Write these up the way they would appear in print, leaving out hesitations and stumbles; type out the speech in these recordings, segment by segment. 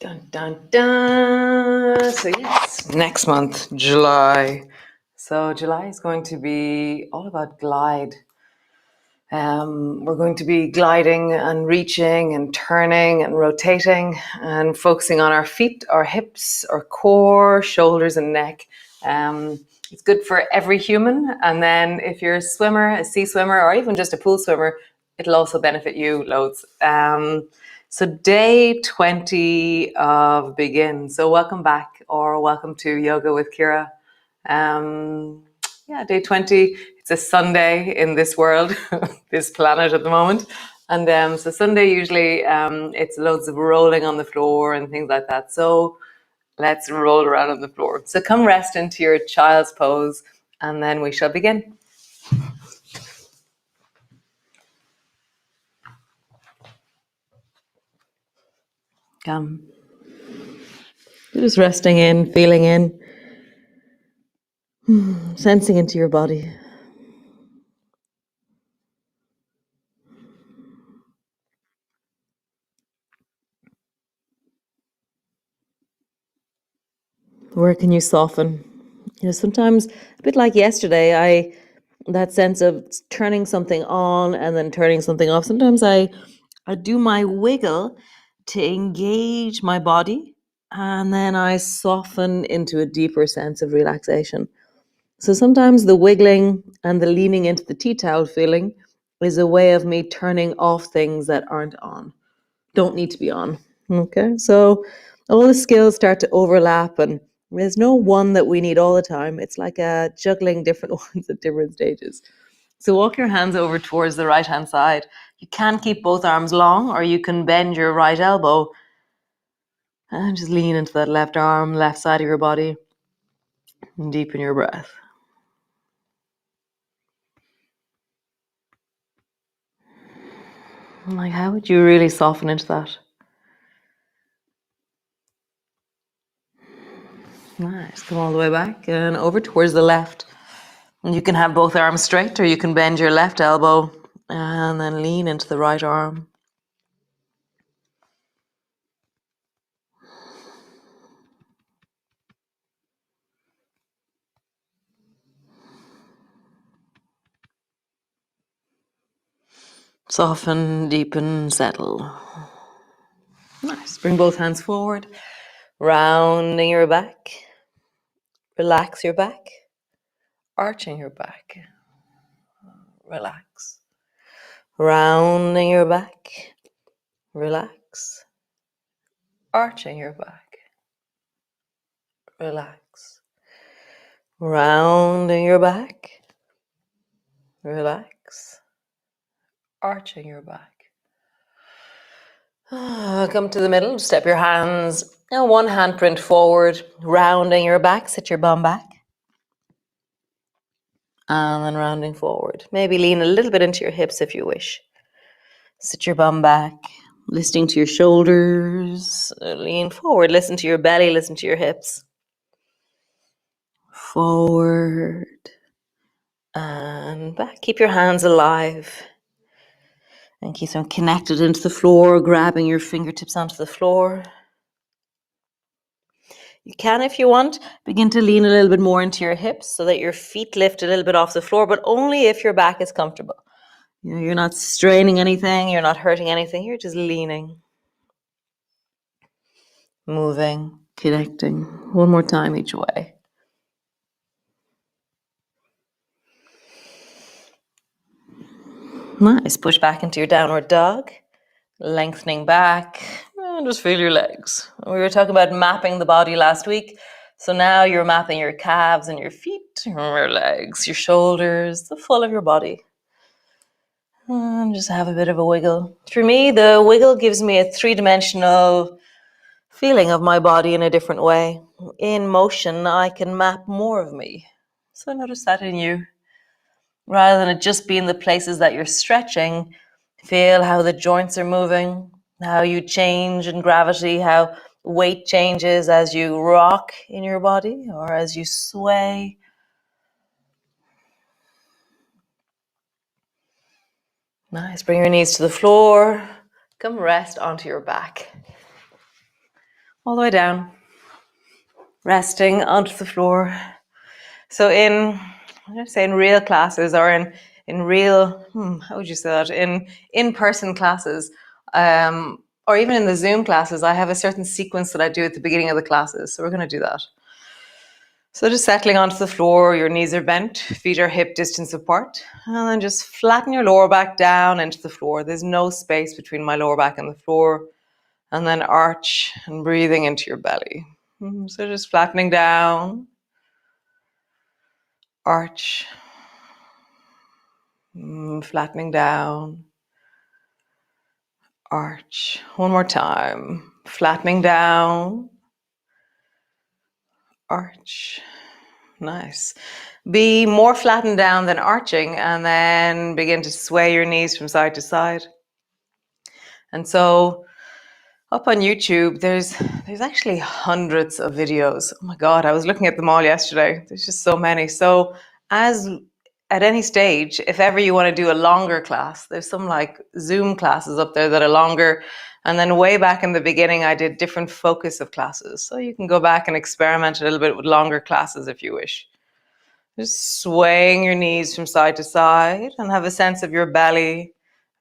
Dun, dun, dun. So yes, next month, July. So July is going to be all about glide. We're going to be gliding and reaching and turning and rotating and focusing on our feet, our hips, our core, shoulders, and neck. It's good for every human. And then if you're a swimmer, a sea swimmer, or even just a pool swimmer, it'll also benefit you loads. So day 20 of Begin. So welcome back, or welcome to Yoga with Ciara. Day 20. It's a Sunday in this world, this planet at the moment. And so Sunday usually it's loads of rolling on the floor and things like that. So let's roll around on the floor. So come rest into your child's pose and then we shall begin. Come. You're just resting in, feeling in, sensing into your body. Where can you soften? Sometimes a bit like yesterday, that sense of turning something on and then turning something off. Sometimes I do my wiggle to engage my body, and then I soften into a deeper sense of relaxation. So sometimes the wiggling and the leaning into the tea towel feeling is a way of me turning off things that aren't on, don't need to be on. Okay, so all the skills start to overlap, and there's no one that we need all the time. It's like juggling different ones at different stages. So walk your hands over towards the right hand side. You can keep both arms long, or you can bend your right elbow and just lean into that left arm, left side of your body, and deepen your breath. Like, how would you really soften into that? Nice. Come all the way back and over towards the left. And you can have both arms straight, or you can bend your left elbow and then lean into the right arm. Soften, deepen, settle. Nice. Bring both hands forward, rounding your back. Relax your back, arching your back. Relax. Rounding your back. Relax. Arching your back. Relax. Rounding your back. Relax. Arching your back. Come to the middle, step your hands, and one hand print forward, rounding your back, sit your bum back. And then rounding forward. Maybe lean a little bit into your hips if you wish. Sit your bum back, listening to your shoulders, lean forward, listen to your belly, listen to your hips. Forward and back. Keep your hands alive and keep them connected into the floor, grabbing your fingertips onto the floor. You can, if you want, begin to lean a little bit more into your hips so that your feet lift a little bit off the floor, but only if your back is comfortable. You're not straining anything, you're not hurting anything, you're just leaning. Moving, connecting. One more time each way. Nice. Push back into your downward dog. Lengthening back. And just feel your legs. We were talking about mapping the body last week. So now you're mapping your calves and your feet, your legs, your shoulders, the full of your body. And just have a bit of a wiggle. For me, the wiggle gives me a three-dimensional feeling of my body in a different way. In motion, I can map more of me. So notice that in you. Rather than it just being the places that you're stretching, feel how the joints are moving, how you change in gravity, how weight changes as you rock in your body or as you sway. Nice. Bring your knees to the floor. Come rest onto your back. all the way down, resting onto the floor. So I'm going to say in real classes, or in real, how would you say that? In-person classes, or even in the Zoom classes, I have a certain sequence that I do at the beginning of the classes. So we're going to do that. So just settling onto the floor, your knees are bent, feet are hip distance apart, and then just flatten your lower back down into the floor. There's no space between my lower back and the floor. And then arch and breathing into your belly. So just flattening down, arch, flattening down, arch. One more time, flattening down, arch. Nice. Be more flattened down than arching, and then begin to sway your knees from side to side. And so up on YouTube, there's actually hundreds of videos. Oh my God, I was looking at them all yesterday. There's just so many. So as at any stage, if ever you want to do a longer class, there's some like Zoom classes up there that are longer. And then way back in the beginning, I did different focus of classes. So you can go back and experiment a little bit with longer classes if you wish. Just swaying your knees from side to side and have a sense of your belly,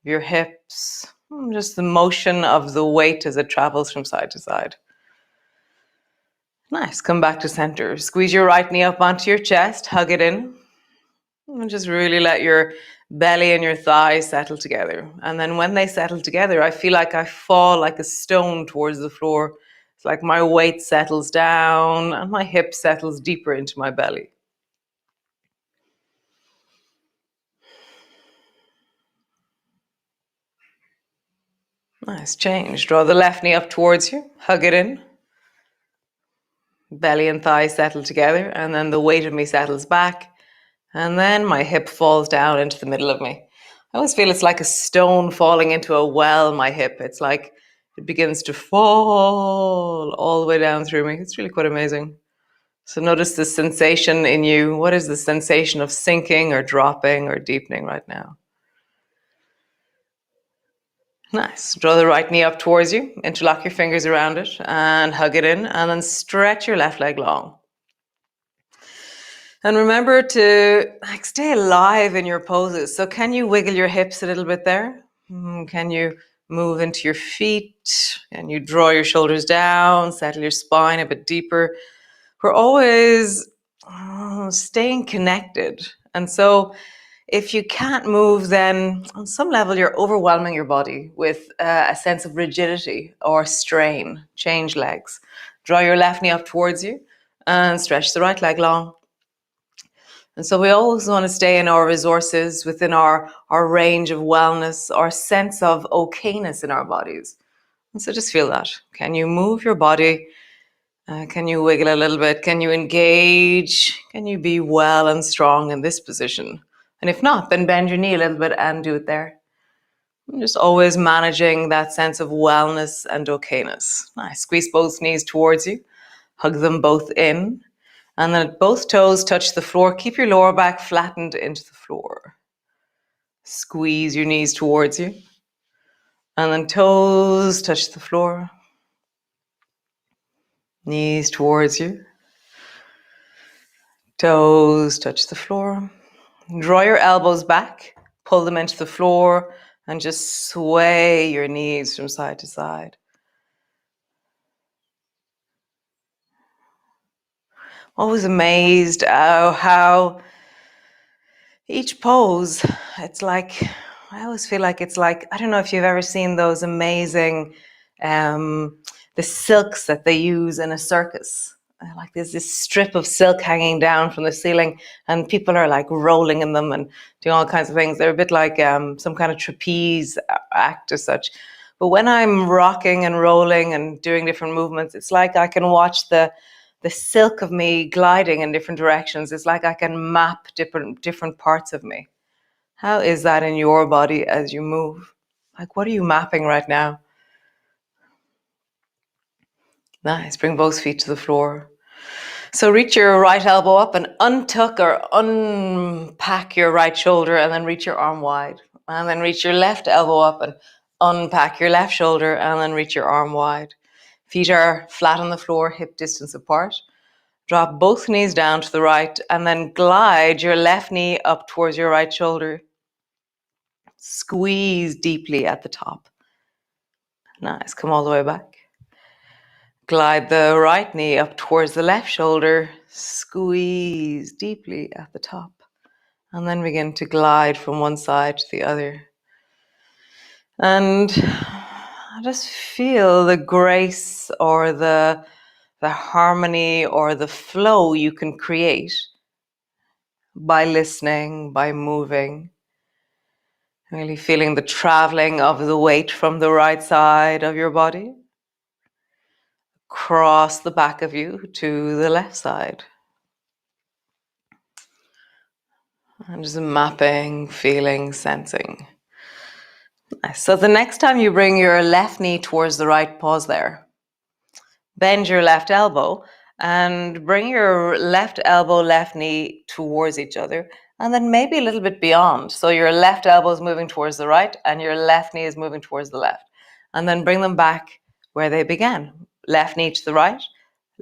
your hips, just the motion of the weight as it travels from side to side. Nice. Come back to center. Squeeze your right knee up onto your chest, hug it in, and just really let your belly and your thighs settle together. And then when they settle together, I feel like I fall like a stone towards the floor. It's like my weight settles down and my hip settles deeper into my belly. Nice. Change. Draw the left knee up towards you, hug it in. Belly and thighs settle together, and then the weight of me settles back, and then my hip falls down into the middle of me. I always feel it's like a stone falling into a well, my hip. It's like it begins to fall all the way down through me. It's really quite amazing. So notice the sensation in you. What is the sensation of sinking or dropping or deepening right now? Nice. Draw the right knee up towards you, interlock your fingers around it and hug it in, and then stretch your left leg long. And remember to stay alive in your poses. So can you wiggle your hips a little bit there? Can you move into your feet? Can you draw your shoulders down, settle your spine a bit deeper? We're always staying connected. And so if you can't move, then on some level, you're overwhelming your body with a sense of rigidity or strain. Change legs. Draw your left knee up towards you and stretch the right leg long. And so we always want to stay in our resources, within our range of wellness, our sense of okayness in our bodies. And so just feel that. Can you move your body? Can you wiggle a little bit? Can you engage? Can you be well and strong in this position? And if not, then bend your knee a little bit and do it there. And just always managing that sense of wellness and okayness. Nice. Squeeze both knees towards you. Hug them both in. And then both toes touch the floor. Keep your lower back flattened into the floor. Squeeze your knees towards you. And then toes touch the floor. Knees towards you. Toes touch the floor. Draw your elbows back. Pull them into the floor. And just sway your knees from side to side. Always amazed how each pose, it's like, I always feel like it's like, I don't know if you've ever seen those amazing, the silks that they use in a circus. Like there's this strip of silk hanging down from the ceiling and people are like rolling in them and doing all kinds of things. They're a bit like some kind of trapeze act as such. But when I'm rocking and rolling and doing different movements, it's like I can watch the silk of me gliding in different directions. It's like I can map different parts of me. How is that in your body as you move? Like, what are you mapping right now? Nice. Bring both feet to the floor. So reach your right elbow up and untuck or unpack your right shoulder and then reach your arm wide. And then reach your left elbow up and unpack your left shoulder and then reach your arm wide. Feet are flat on the floor, hip distance apart. Drop both knees down to the right and then glide your left knee up towards your right shoulder. Squeeze deeply at the top. Nice, come all the way back. Glide the right knee up towards the left shoulder. Squeeze deeply at the top. And then begin to glide from one side to the other. And just feel the grace or the harmony or the flow you can create by listening, by moving. Really feeling the traveling of the weight from the right side of your body across the back of you to the left side. And just mapping, feeling, sensing. Nice. So the next time you bring your left knee towards the right, pause there. Bend your left elbow and bring your left elbow, left knee towards each other, and then maybe a little bit beyond. So your left elbow is moving towards the right and your left knee is moving towards the left. And then bring them back where they began. Left knee to the right,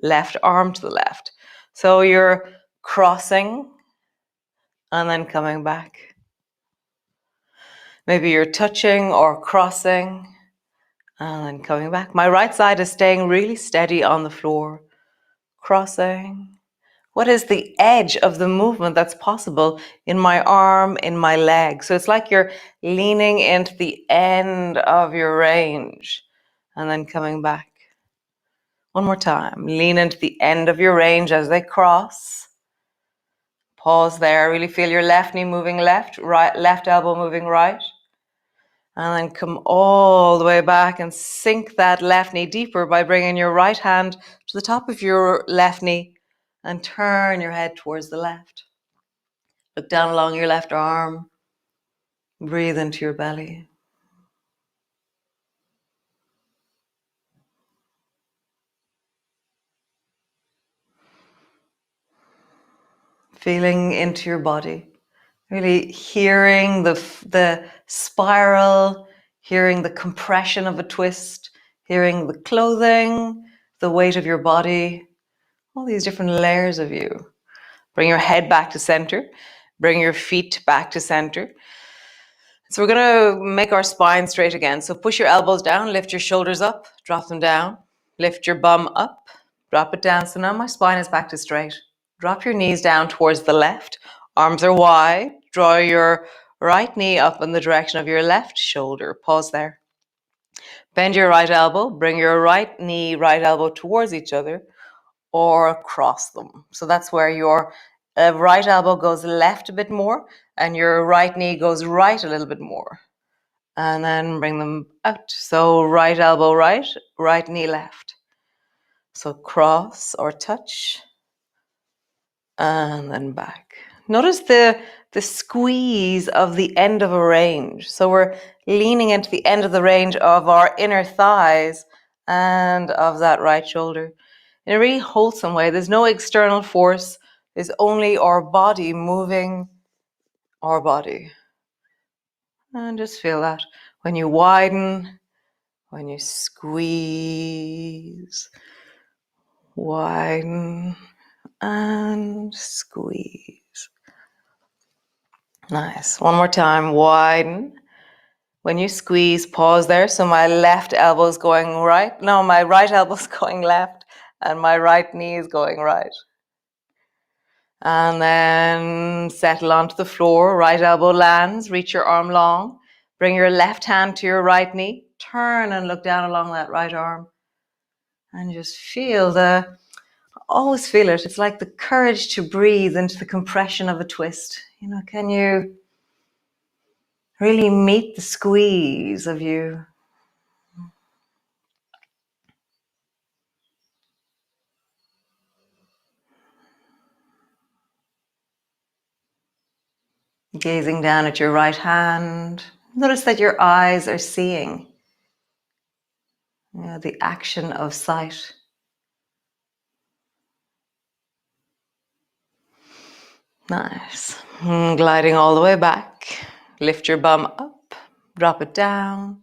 left arm to the left. So you're crossing and then coming back. Maybe you're touching or crossing and then coming back. My right side is staying really steady on the floor. Crossing. What is the edge of the movement that's possible in my arm, in my leg? So it's like you're leaning into the end of your range and then coming back. One more time. Lean into the end of your range as they cross. Pause there. Really feel your left knee moving left, right, left elbow moving right. And then come all the way back and sink that left knee deeper by bringing your right hand to the top of your left knee and turn your head towards the left. Look down along your left arm. Breathe into your belly. Feeling into your body. Really hearing the spiral, hearing the compression of a twist, hearing the clothing, the weight of your body, all these different layers of you. Bring your head back to center. Bring your feet back to center. So we're going to make our spine straight again. So push your elbows down, lift your shoulders up, drop them down. Lift your bum up, drop it down. So now my spine is back to straight. Drop your knees down towards the left. Arms are wide. Draw your right knee up in the direction of your left shoulder. Pause there. Bend your right elbow. Bring your right knee, right elbow towards each other or cross them. So that's where your right elbow goes left a bit more and your right knee goes right a little bit more. And then bring them out. So right elbow right, right knee left. So cross or touch and then back. Notice the squeeze of the end of a range. So we're leaning into the end of the range of our inner thighs and of that right shoulder in a really wholesome way. There's no external force. There's only our body moving our body. And just feel that when you widen, when you squeeze, widen and squeeze. Nice. One more time. Widen. When you squeeze, pause there. So my left elbow is going right. No, my right elbow is going left and my right knee is going right. And then settle onto the floor. Right elbow lands. Reach your arm long. Bring your left hand to your right knee. Turn and look down along that right arm. And just feel always feel it. It's like the courage to breathe into the compression of a twist. You know, can you really meet the squeeze of you? Gazing down at your right hand. Notice that your eyes are seeing. You know, the action of sight. Nice. Gliding all the way back. Lift your bum up. Drop it down.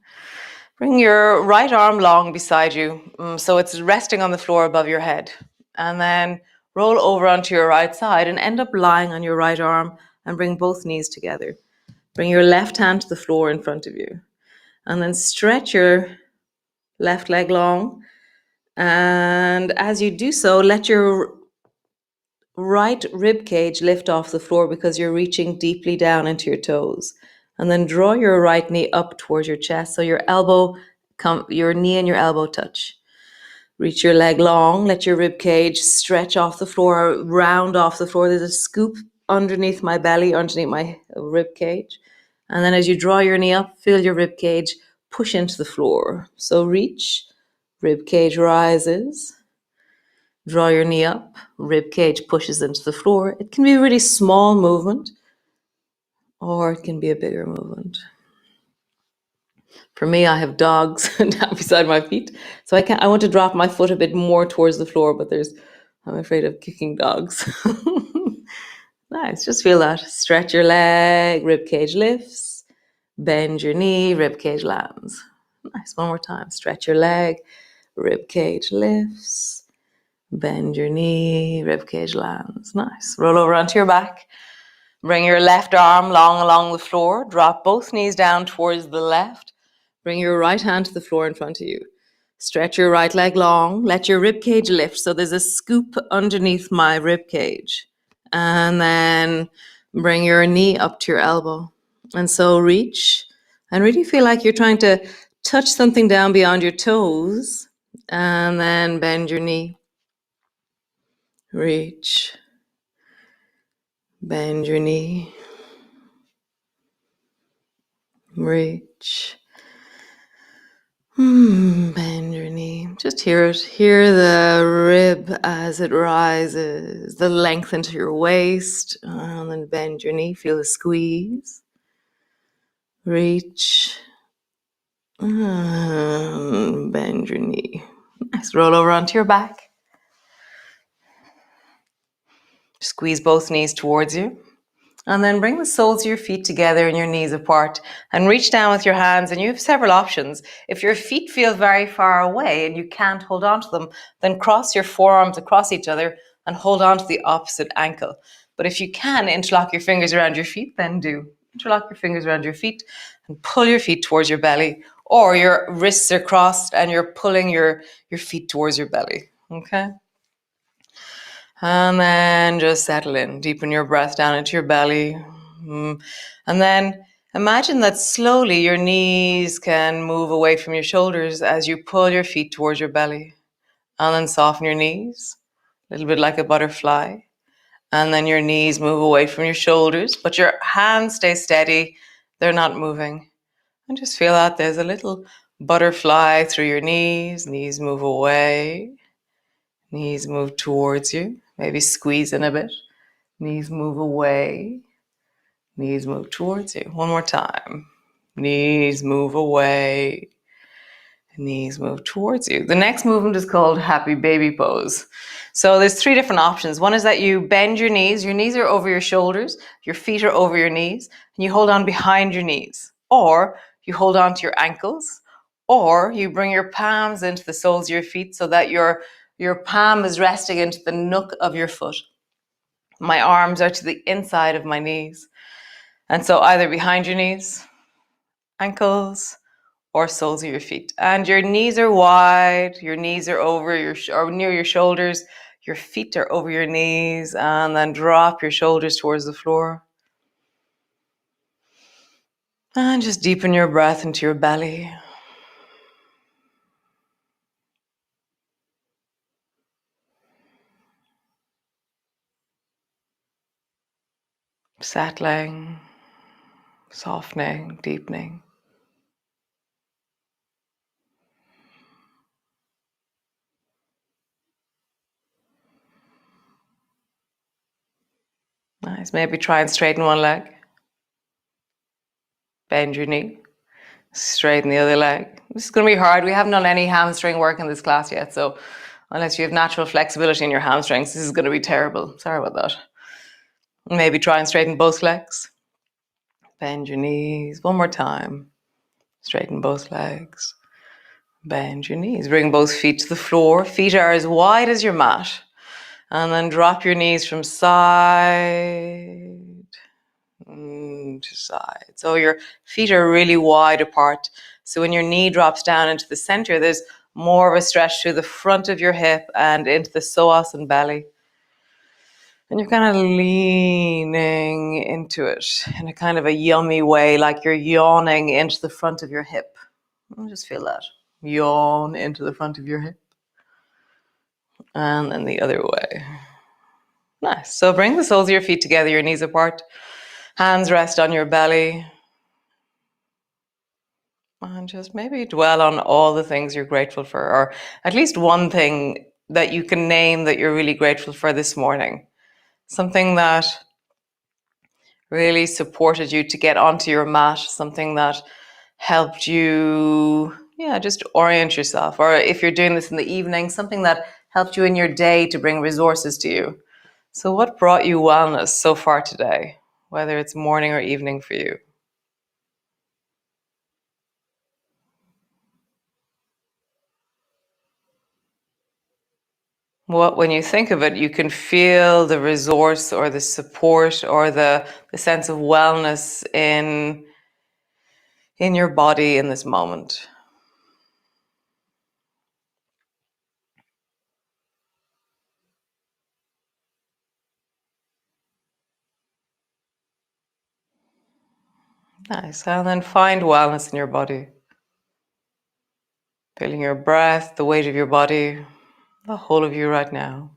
Bring your right arm long beside you, so it's resting on the floor above your head. And then roll over onto your right side and end up lying on your right arm and bring both knees together. Bring your left hand to the floor in front of you. And then stretch your left leg long. And as you do so, let your right rib cage lift off the floor because you're reaching deeply down into your toes. And then draw your right knee up towards your chest so your knee and your elbow touch. Reach your leg long, let your rib cage stretch off the floor, round off the floor. There's a scoop underneath my belly, underneath my rib cage. And then as you draw your knee up, feel your rib cage push into the floor. So reach, rib cage rises. Draw your knee up, rib cage pushes into the floor. It can be a really small movement, or it can be a bigger movement. For me, I have dogs down beside my feet, so I want to drop my foot a bit more towards the floor, but I'm afraid of kicking dogs. Nice, just feel that. Stretch your leg, rib cage lifts. Bend your knee, rib cage lands. Nice, one more time. Stretch your leg, rib cage lifts. Bend your knee, rib cage lands. Nice. Roll over onto your back. Bring your left arm long along the floor. Drop both knees down towards the left. Bring your right hand to the floor in front of you. Stretch your right leg long. Let your rib cage lift. So there's a scoop underneath my rib cage. And then bring your knee up to your elbow. And so reach and really feel like you're trying to touch something down beyond your toes. And then bend your knee. Reach. Bend your knee. Reach. Bend your knee. Just hear it. Hear the rib as it rises, the length into your waist, and then bend your knee. Feel the squeeze. Reach. And bend your knee. Nice. Roll over onto your back. Squeeze both knees towards you. And then bring the soles of your feet together and your knees apart and reach down with your hands, and you have several options. If your feet feel very far away and you can't hold on to them, then cross your forearms across each other and hold on to the opposite ankle. But if you can interlock your fingers around your feet, then do. Interlock your fingers around your feet and pull your feet towards your belly, or your wrists are crossed and you're pulling your feet towards your belly. Okay? And then just settle in. Deepen your breath down into your belly. And then imagine that slowly your knees can move away from your shoulders as you pull your feet towards your belly. And then soften your knees, a little bit like a butterfly. And then your knees move away from your shoulders, but your hands stay steady. They're not moving. And just feel out there's a little butterfly through your knees. Knees move away. Knees move towards you. Maybe squeeze in a bit. Knees move away. Knees move towards you. One more time. Knees move away. Knees move towards you. The next movement is called happy baby pose. So there's three different options. One is that you bend your knees. Your knees are over your shoulders. Your feet are over your knees. And you hold on behind your knees. Or you hold on to your ankles. Or you bring your palms into the soles of your feet so that your palm is resting into the nook of your foot. My arms are to the inside of my knees. And so either behind your knees, ankles, or soles of your feet. And your knees are wide, your knees are over or near your shoulders, your feet are over your knees, and then drop your shoulders towards the floor. And just deepen your breath into your belly. Settling, softening, deepening. Nice. Maybe try and straighten one leg. Bend your knee. Straighten the other leg. This is going to be hard. We haven't done any hamstring work in this class yet, so unless you have natural flexibility in your hamstrings, this is going to be terrible. Sorry about that. Maybe try and straighten both legs. Bend your knees. One more time. Straighten both legs. Bend your knees. Bring both feet to the floor. Feet are as wide as your mat. And then drop your knees from side to side. So your feet are really wide apart. So when your knee drops down into the center, there's more of a stretch through the front of your hip and into the psoas and belly. And you're kind of leaning into it in a kind of a yummy way, like you're yawning into the front of your hip. Just feel that. Yawn into the front of your hip. And then the other way. Nice. So bring the soles of your feet together, your knees apart. Hands rest on your belly. And just maybe dwell on all the things you're grateful for, or at least one thing that you can name that you're really grateful for this morning. Something that really supported you to get onto your mat, something that helped you, just orient yourself. Or if you're doing this in the evening, something that helped you in your day to bring resources to you. So what brought you wellness so far today, whether it's morning or evening for you? What, when you think of it, you can feel the resource or the support or the sense of wellness in your body in this moment. Nice. And then find wellness in your body. Feeling your breath, the weight of your body, the whole of you right now.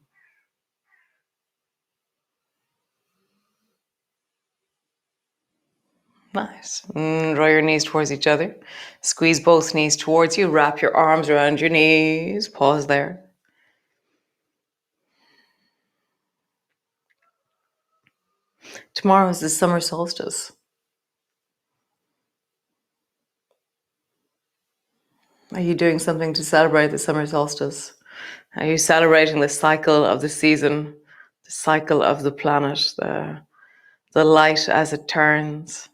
Nice. Draw your knees towards each other. Squeeze both knees towards you. Wrap your arms around your knees. Pause there. Tomorrow is the summer solstice. Are you doing something to celebrate the summer solstice? Are you celebrating the cycle of the season, the cycle of the planet, the light as it turns?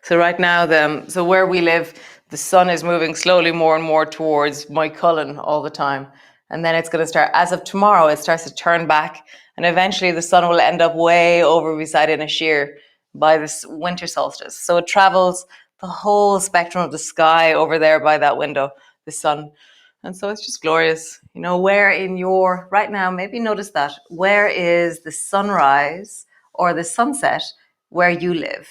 So right now, so where we live, the sun is moving slowly more and more towards Moycullen all the time. And then it's going to start, as of tomorrow, it starts to turn back. And eventually the sun will end up way over beside Inisheer by this winter solstice. So it travels the whole spectrum of the sky over there by that window, the sun. And so it's just glorious. Where in your, right now, maybe notice that, where is the sunrise or the sunset where you live?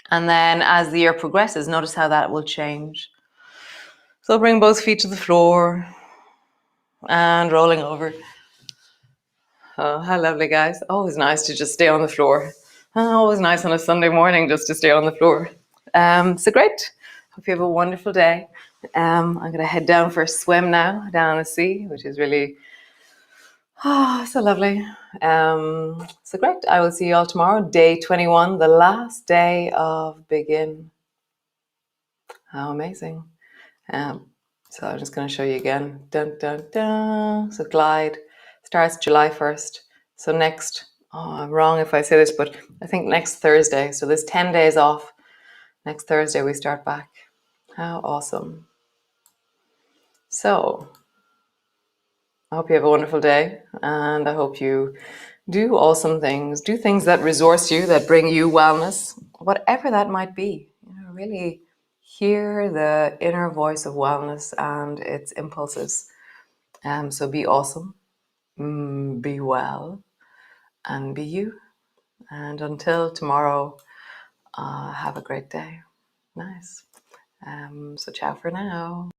And then as the year progresses, notice how that will change. So bring both feet to the floor and rolling over. Oh, how lovely, guys. Always nice to just stay on the floor. Always nice on a Sunday morning just to stay on the floor. So great. Hope you have a wonderful day. I'm going to head down for a swim now, down the sea, which is really, so lovely. So great. I will see you all tomorrow, day 21, the last day of Begin. How amazing. So I'm just going to show you again. Dun, dun, dun. So glide starts July 1st. So I'm wrong if I say this, but I think next Thursday. So there's 10 days off. Next Thursday we start back. How awesome. So I hope you have a wonderful day, and I hope you do awesome things. Do things that resource you, that bring you wellness, whatever that might be. Really hear the inner voice of wellness and its impulses. So be awesome, be well, and be you. And until tomorrow, have a great day. Nice. So ciao for now.